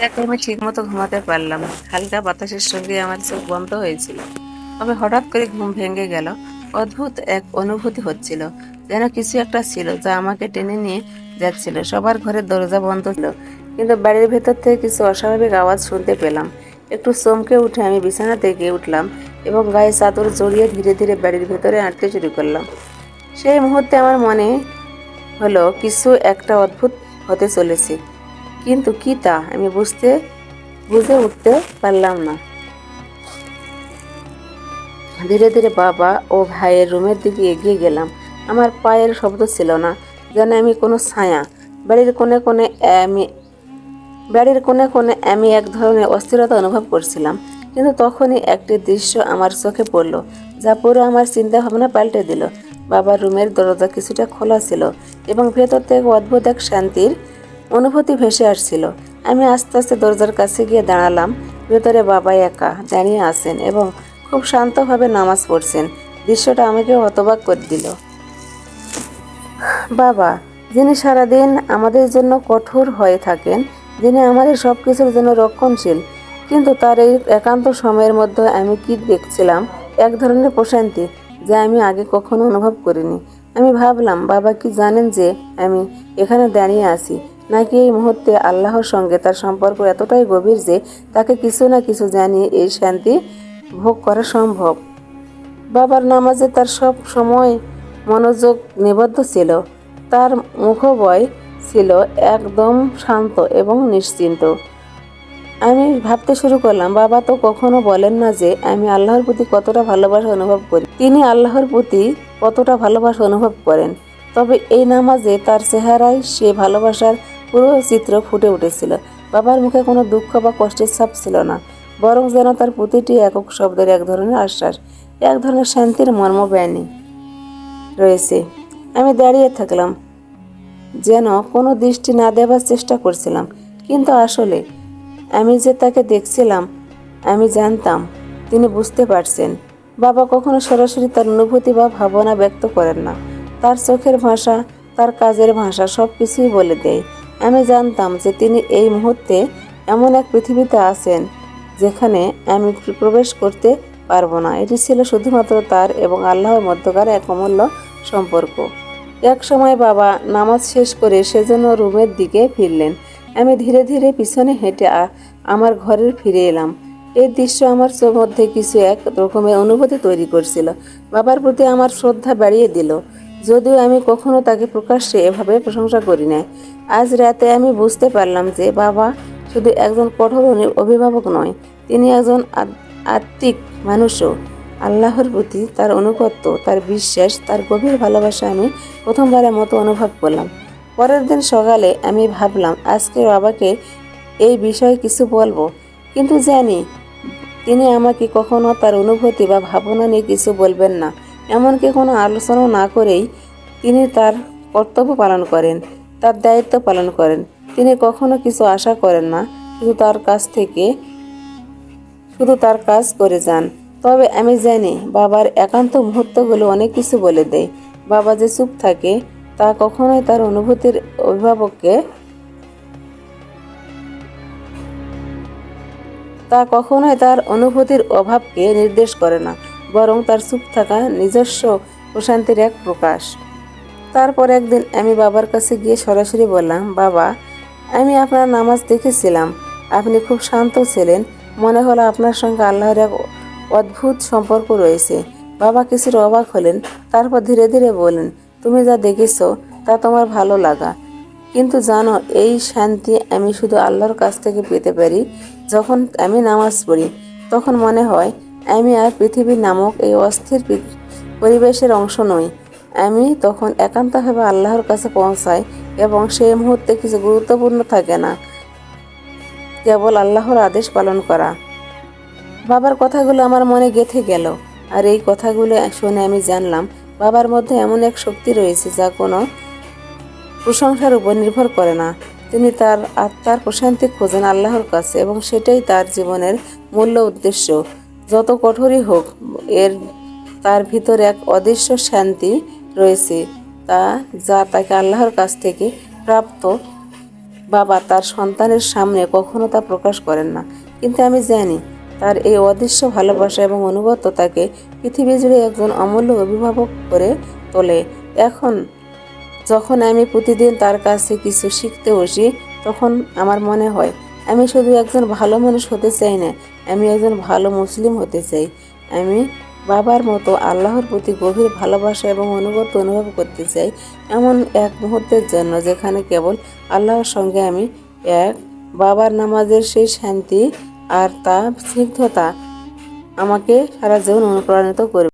রাতে আমি ঠিক মতো ঘুমাতে পারলাম না। হালকা বাতাসের সঙ্গে আমার চোখ বন্ধ হয়েছিল। তবে হঠাৎ করে ঘুম ভেঙে গেল। অদ্ভুত এক অনুভূতি হচ্ছিল, যেন কিছু একটা ছিল যা আমাকে টেনে নিয়ে যাচ্ছিল। সবার ঘরের দরজা বন্ধ ছিল, কিন্তু বাড়ির ভেতর থেকে কিছু অস্বাভাবিক আওয়াজ শুনতে পেলাম। একটু চমকে উঠে আমি বিছানা থেকে উঠলাম এবং গায়ে চাদর জড়িয়ে ধীরে ধীরে বাড়ির ভেতরে হাঁটতে শুরু করলাম। সেই মুহূর্তে আমার মনে হলো কিছু একটা অদ্ভুত হতে চলেছে, কিন্তু কি তা আমি বুঝে উঠতে পারলাম না। ধীরে ধীরে বাবা ও ভাইয়ের রুমের দিকে এগিয়ে গেলাম। আমার পায়ের শব্দ ছিল না, যেন আমি কোনো ছায়া। বাড়ির কোণে কোণে আমি বাড়ির কোণে কোণে আমি এক ধরনের অস্থিরতা অনুভব করছিলাম। কিন্তু তখনই একটি দৃশ্য আমার চোখে পড়ল, যা পুরো আমার চিন্তা ভাবনা পাল্টে দিল। বাবার রুমের দরজা কিছুটা খোলা ছিল এবং ভেতর থেকে অদ্ভুত এক শান্তির অনুভূতি ভেসে আসছিল। আমি আস্তে আস্তে দরজার কাছে গিয়ে দাঁড়ালাম। ভেতরে বাবা একা দাঁড়িয়ে আছেন এবং খুব শান্তভাবে নামাজ পড়ছেন। দৃশ্যটা আমাকে হতবাক করে দিল। বাবা, যিনি সারাদিন আমাদের জন্য কঠোর হয়ে থাকেন, যিনি আমাদের সব কিছুর জন্য রক্ষণশীল, কিন্তু তার এই একান্ত সময়ের মধ্যে আমি কি দেখছিলাম, এক ধরনের প্রশান্তি যা আমি আগে কখনো অনুভব করিনি। আমি ভাবলাম, বাবা কি জানেন যে আমি এখানে দাঁড়িয়ে আছি, নাকি এই মুহূর্তে আল্লাহর সঙ্গে তার সম্পর্ক এতটাই গভীর যে তাকে কিছু না কিছু জানিয়ে এই শান্তি ভোগ করা সম্ভব। বাবার নামাজে তার সব সময় মনোযোগ নিবদ্ধ ছিল। তার মুখবয় ছিল একদম শান্ত এবং নিশ্চিন্ত। আমি ভাবতে শুরু করলাম, বাবা তো কখনো বলেন না যে আমি আল্লাহর প্রতি কতটা ভালোবাসা অনুভব করি। তিনি আল্লাহর প্রতি কতটা ভালোবাসা অনুভব করেন। তবে এই নামাজে তার চেহারায় সে ভালোবাসার পুরো চিত্র ফুটে উঠেছিল। বাবার মুখে কোনো দুঃখ বা কষ্টের ছাপ ছিল না, বরং যেন তার প্রতিটি একক শব্দের এক ধরনের আশ্বাস, এক ধরনের শান্তির মর্মব্যানী রয়েছে। আমি দাঁড়িয়ে থাকলাম, যেন কোনো দৃষ্টি না দেবার চেষ্টা করছিলাম, কিন্তু আসলে আমি যে তাকে দেখছিলাম, আমি জানতাম তিনি বুঝতে পারছেন। বাবা কখনো সরাসরি তার অনুভূতি বা ভাবনা ব্যক্ত করেন না। তার চোখের ভাষা, তার কাজের ভাষা সব কিছুই বলে দেয়। আমি জানতাম যে তিনি এই মুহূর্তে এমন এক পৃথিবীতে আছেন যেখানে আমি প্রবেশ করতে পারবো না। এটি ছিল শুধুমাত্র তার এবং আল্লাহর মধ্যকার এক অমূল্য সম্পর্ক। এক সময় বাবা নামাজ শেষ করে সেজন্য রুমের দিকে ফিরলেন। আমি ধীরে ধীরে পিছনে হেঁটে আমার ঘরে ফিরে এলাম। এই দৃশ্য আমার মধ্যে কিছু এক রকমের অনুভূতি তৈরি করছিল। বাবার প্রতি আমার শ্রদ্ধা বাড়িয়ে দিল, যদিও আমি কখনো তাকে প্রকাশ্যে এভাবে প্রশংসা করি না। আজ রাতে আমি বুঝতে পারলাম যে বাবা শুধু একজন কঠোর অভিভাবক নয়, তিনি একজন আত্মিক মানুষও। আল্লাহর প্রতি তার অনুগত্য, তার বিশ্বাস, তার গভীর ভালোবাসা আমি প্রথমবারের মতো অনুভব করলাম। পরের দিন সকালে আমি ভাবলাম আজকে বাবাকে এই বিষয়ে কিছু বলবো, কিন্তু জানি তিনি আমাকে কখনো তার অনুভূতি বা ভাবনা নিয়ে কিছু বলবেন না। এমনকি কোনো আলোচনা না করেই তিনি তার কর্তব্য পালন করেন, তার দায়িত্ব পালন করেন। তিনি কখনো কিছু আশা করেন না, শুধু তার কাজ করে যান। তবে আমি জানি বাবার একান্ত মুহূর্তগুলো অনেক কিছু বলে দেয়। বাবা যে চুপ থাকে তা কখনোই তার অনুভূতির অভাবকে নির্দেশ করে না, বরং তার চুপ থাকা নিজস্ব প্রশান্তির এক প্রকাশ। তারপর একদিন আমি বাবার কাছে গিয়ে সরাসরি বললাম, বাবা, আমি আপনার নামাজ দেখেছিলাম, আপনি খুব শান্ত ছিলেন। মনে হলো আপনার সঙ্গে আল্লাহর এক অদ্ভুত সম্পর্ক রয়েছে। বাবা কিছুটা অবাক হলেন, তারপর ধীরে ধীরে বললেন, তুমি যা দেখেছো তা তোমার ভালো লাগা, কিন্তু জানো এই শান্তি আমি শুধু আল্লাহর কাছ থেকে পেতে পারি। যখন আমি নামাজ পড়ি তখন মনে হয় আমি আর পৃথিবী নামক এই অস্থির পরিবেশের অংশ নই। আমি তখন একান্তভাবে আল্লাহর কাছে পৌঁছাই এবং সেই মুহূর্তে কিছু গুরুত্বপূর্ণ থাকে না, কেবল আল্লাহর আদেশ পালন করা। বাবার কথাগুলো আমার মনে গেঁথে গেল, আর এই কথাগুলো শুনে আমি জানলাম বাবার মধ্যে এমন এক শক্তি রয়েছে যা কোনো প্রশংসার উপর নির্ভর করে না। তিনি তার আত্মার প্রশান্তি খোঁজেন আল্লাহর কাছে এবং সেটাই তার জীবনের মূল্য উদ্দেশ্য। যত কঠোরই হোক, তার ভিতরে এক অদৃশ্য শান্তি রয়েছে, যা তাকে আল্লাহর কাছ থেকে প্রাপ্ত বাবা তার সন্তানের সামনে কখনো তা প্রকাশ করেন না, কিন্তু আমি জানি তার এই অদৃশ্য ভালোবাসা এবং অনুগত্য তাকে পৃথিবী জুড়ে একজন অমূল্য অভিভাবক করে তোলে। এখন যখন আমি প্রতিদিন তার কাছে কিছু শিখতে বসি, তখন আমার মনে হয় আমি শুধু একজন ভালো মানুষ হতে চাই না, আমি একজন ভালো মুসলিম হতে চাই। আমি বাবার মতো আল্লাহর প্রতি গভীর ভালোবাসা এবং আনুগত্য অনুভব করতে চাই, এমন এক মুহূর্তের জন্য যেখানে কেবল আল্লাহর সঙ্গে আমি এক। বাবার নামাজের সেই শান্তি আর তার স্নিগ্ধতা আমাকে সারা জীবন অনুপ্রাণিত করবে।